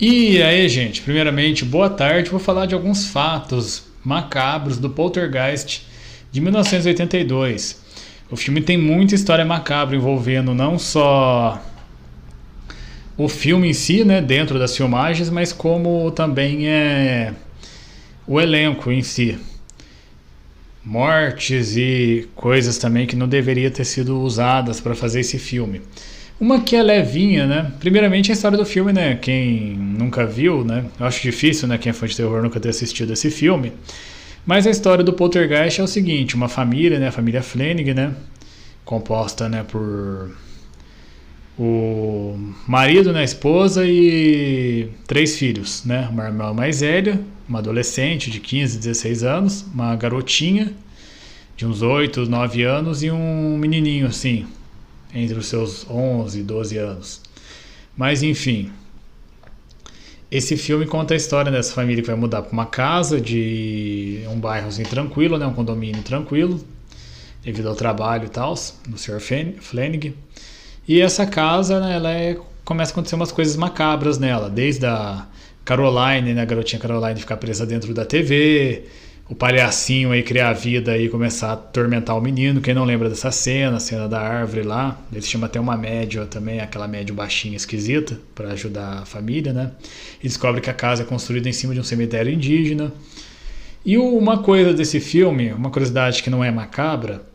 E aí, gente, primeiramente, boa tarde. Vou falar de alguns fatos macabros do Poltergeist de 1982. O filme tem muita história macabra envolvendo não só o filme em si, né, dentro das filmagens, mas como também o elenco em si. Mortes e coisas também que não deveriam ter sido usadas para fazer esse filme. Uma que é levinha, né? Primeiramente a história do filme, né? Quem nunca viu, né? Eu acho difícil, né? Quem é fã de terror nunca ter assistido esse filme. Mas a história do Poltergeist é o seguinte: uma família, né? A família Flanagan, né? Composta, né? Por o marido, né? A esposa e 3 filhos, né? Uma irmã mais velha, uma adolescente de 15, 16 anos, uma garotinha de uns 8, 9 anos e um menininho assim, entre os seus 11 e 12 anos. Mas enfim, esse filme conta a história dessa família que vai mudar para uma casa de um bairrozinho tranquilo, né, um condomínio tranquilo, devido ao trabalho e tal, do Sr. Flanagan. E essa casa, né, começa a acontecer umas coisas macabras nela, desde a Caroline, né, a garotinha Caroline ficar presa dentro da TV, o palhacinho aí criar a vida e começar a atormentar o menino. Quem não lembra dessa cena, a cena da árvore lá, eles chamam até uma médium também, aquela médium baixinha esquisita, para ajudar a família, né? E descobre que a casa é construída em cima de um cemitério indígena. E uma coisa desse filme, uma curiosidade que não é macabra,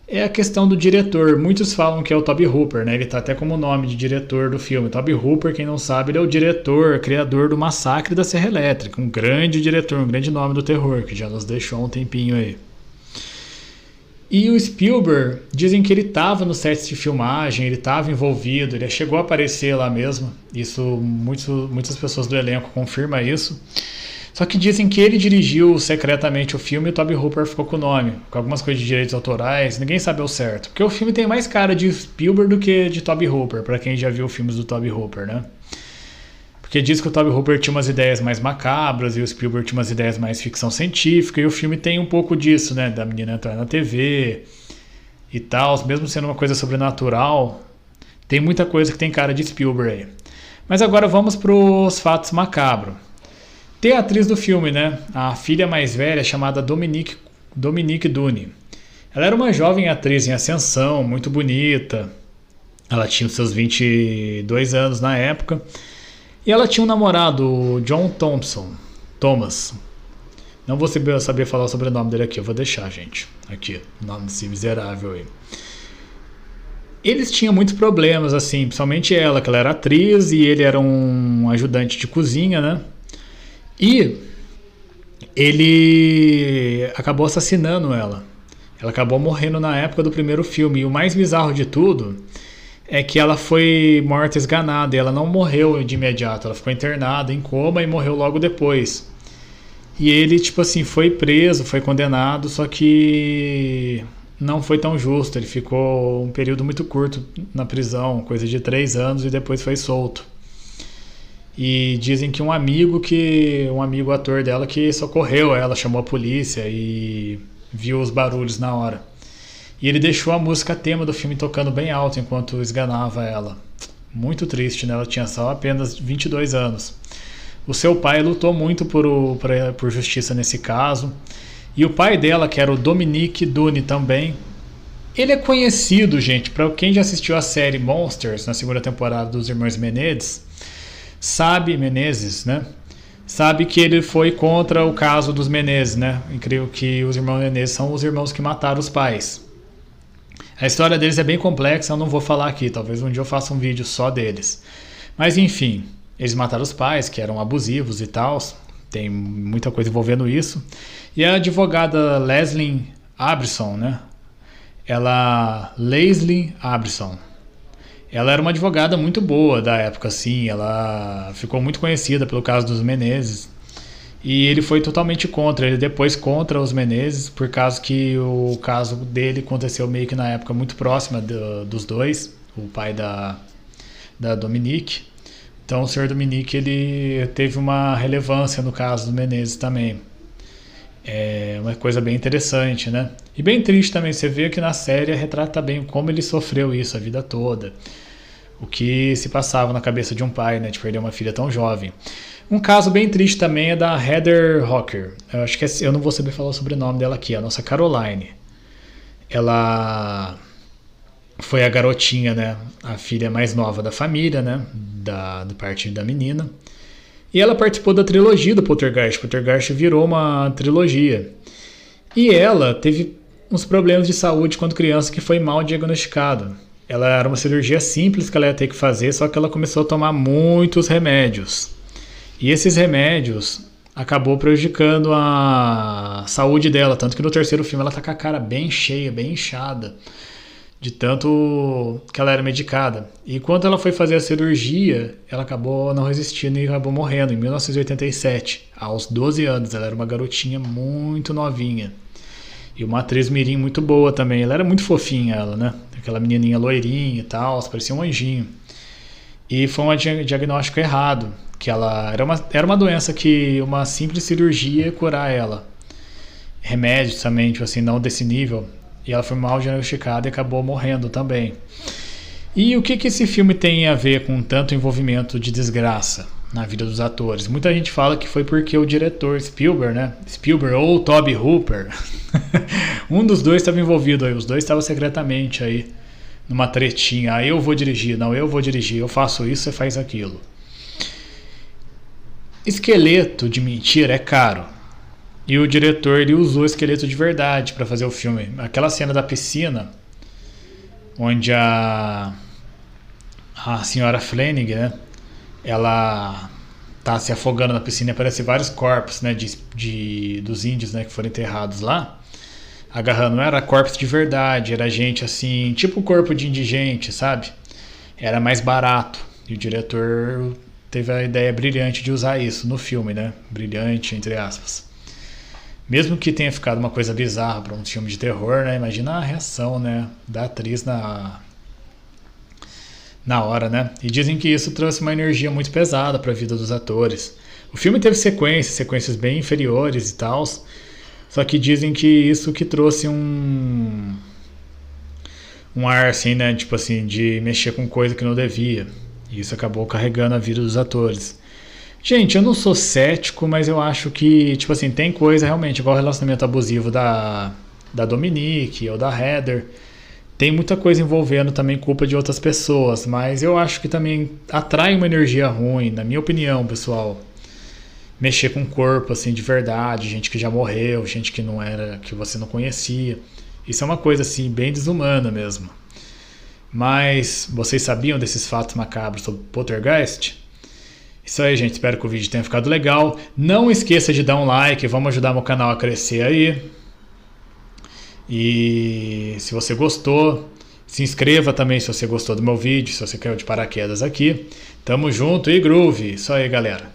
é a questão do diretor. Muitos falam que é o Tobe Hooper, né? Ele tá até como nome de diretor do filme. Tobe Hooper, quem não sabe, ele é o diretor, criador do Massacre da Serra Elétrica. Um grande diretor, um grande nome do terror, que já nos deixou há um tempinho aí. E o Spielberg, dizem que ele estava no set de filmagem, ele estava envolvido, ele chegou a aparecer lá mesmo. Isso, muitas pessoas do elenco confirmam isso. Só que dizem que ele dirigiu secretamente o filme e o Tobe Hooper ficou com o nome, com algumas coisas de direitos autorais, ninguém sabe ao certo. Porque o filme tem mais cara de Spielberg do que de Tobe Hooper, pra quem já viu filmes do Tobe Hooper, né? Porque diz que o Tobe Hooper tinha umas ideias mais macabras e o Spielberg tinha umas ideias mais ficção científica, e o filme tem um pouco disso, né? Da menina entrar na TV e tal, mesmo sendo uma coisa sobrenatural, tem muita coisa que tem cara de Spielberg aí. Mas agora vamos pros fatos macabros. Tem a atriz do filme, né? A filha mais velha, chamada Dominique Dune. Ela era uma jovem atriz em ascensão, muito bonita. Ela tinha os seus 22 anos na época. E ela tinha um namorado, o John Thomas. Não vou saber falar o sobrenome dele aqui, eu vou deixar, gente. Aqui, o nome desse miserável aí. Eles tinham muitos problemas, assim, principalmente ela, que ela era atriz e ele era um ajudante de cozinha, né? E ele acabou assassinando ela. Ela acabou morrendo na época do primeiro filme. E o mais bizarro de tudo é que ela foi morta esganada. E ela não morreu de imediato. Ela ficou internada em coma e morreu logo depois. E ele, tipo assim, foi preso, foi condenado, só que não foi tão justo. Ele ficou um período muito curto na prisão, coisa de 3 anos, e depois foi solto. E dizem que um amigo ator dela que socorreu ela, chamou a polícia e viu os barulhos na hora. E ele deixou a música tema do filme tocando bem alto enquanto esganava ela. Muito triste, né? Ela tinha só apenas 22 anos. O seu pai lutou muito por justiça nesse caso. E o pai dela, que era o Dominique Dune também, ele é conhecido, gente, para quem já assistiu a série Monsters, na segunda temporada dos Irmãos Menezes, né? Sabe que ele foi contra o caso dos Menezes, né? Incrível que os irmãos Menezes são os irmãos que mataram os pais. A história deles é bem complexa, eu não vou falar aqui, talvez um dia eu faça um vídeo só deles. Mas enfim, eles mataram os pais, que eram abusivos e tal, tem muita coisa envolvendo isso. E a advogada Leslie Abrisson, né? Leslie Abrisson. Ela era uma advogada muito boa da época, assim, ela ficou muito conhecida pelo caso dos Menezes. E ele foi totalmente contra, ele depois contra os Menezes, por causa que o caso dele aconteceu meio que na época muito próxima dos dois, o pai da Dominique. Então o Sr. Dominique, ele teve uma relevância no caso dos Menezes também. É uma coisa bem interessante, né? E bem triste também, você vê que na série retrata bem como ele sofreu isso a vida toda. o que se passava na cabeça de um pai, né, de perder uma filha tão jovem. Um caso bem triste também é da Heather Rocker. Eu acho que eu não vou saber falar o sobrenome dela aqui, a nossa Caroline. Ela foi a garotinha, né, a filha mais nova da família, né, da parte da menina. E ela participou da trilogia do Poltergeist. Poltergeist virou uma trilogia. E ela teve uns problemas de saúde quando criança que foi mal diagnosticado. Ela era uma cirurgia simples que ela ia ter que fazer, só que ela começou a tomar muitos remédios. E esses remédios acabou prejudicando a saúde dela, tanto que no terceiro filme ela tá com a cara bem cheia, bem inchada, de tanto que ela era medicada. E quando ela foi fazer a cirurgia, ela acabou não resistindo e acabou morrendo em 1987, aos 12 anos. Ela era uma garotinha muito novinha. E uma atriz mirim muito boa também. Ela era muito fofinha, ela, né? Aquela menininha loirinha e tal, parecia um anjinho. E foi um diagnóstico errado, que ela era uma doença que uma simples cirurgia ia curar ela. Remédios também, tipo assim, não desse nível. E ela foi mal diagnosticada e acabou morrendo também. E o que esse filme tem a ver com tanto envolvimento de desgraça na vida dos atores? Muita gente fala que foi porque o diretor Spielberg, né? Spielberg ou Tobe Hooper, um dos dois estava envolvido aí. Os dois estavam secretamente aí numa tretinha. Ah, eu vou dirigir, não, eu vou dirigir, eu faço isso, você faz aquilo. Esqueleto de mentira é caro. E o diretor ele usou esqueleto de verdade para fazer o filme. Aquela cena da piscina, onde a senhora Flanagan, né, ela tá se afogando na piscina e aparecem vários corpos, né, dos índios, né, que foram enterrados lá, agarrando. Não era corpos de verdade, era gente assim, tipo corpo de indigente, sabe? Era mais barato. E o diretor teve a ideia brilhante de usar isso no filme, né? Brilhante, entre aspas. Mesmo que tenha ficado uma coisa bizarra para um filme de terror, né? Imagina a reação, né, da atriz na hora, né? E dizem que isso trouxe uma energia muito pesada para a vida dos atores. O filme teve sequências bem inferiores e tal, só que dizem que isso que trouxe um ar assim, né, tipo assim, de mexer com coisa que não devia. E isso acabou carregando a vida dos atores. Gente, eu não sou cético, mas eu acho que, tipo assim, tem coisa realmente, igual o relacionamento abusivo da Dominique ou da Heather. Tem muita coisa envolvendo também culpa de outras pessoas, mas eu acho que também atrai uma energia ruim, na minha opinião, pessoal. Mexer com o corpo, assim, de verdade, gente que já morreu, gente que não era, que você não conhecia. Isso é uma coisa, assim, bem desumana mesmo. Mas vocês sabiam desses fatos macabros sobre Poltergeist? Isso aí, gente. Espero que o vídeo tenha ficado legal. Não esqueça de dar um like. Vamos ajudar meu canal a crescer aí. E se você gostou, se inscreva também se você gostou do meu vídeo. Se você caiu de paraquedas aqui. Tamo junto e groove. Isso aí, galera.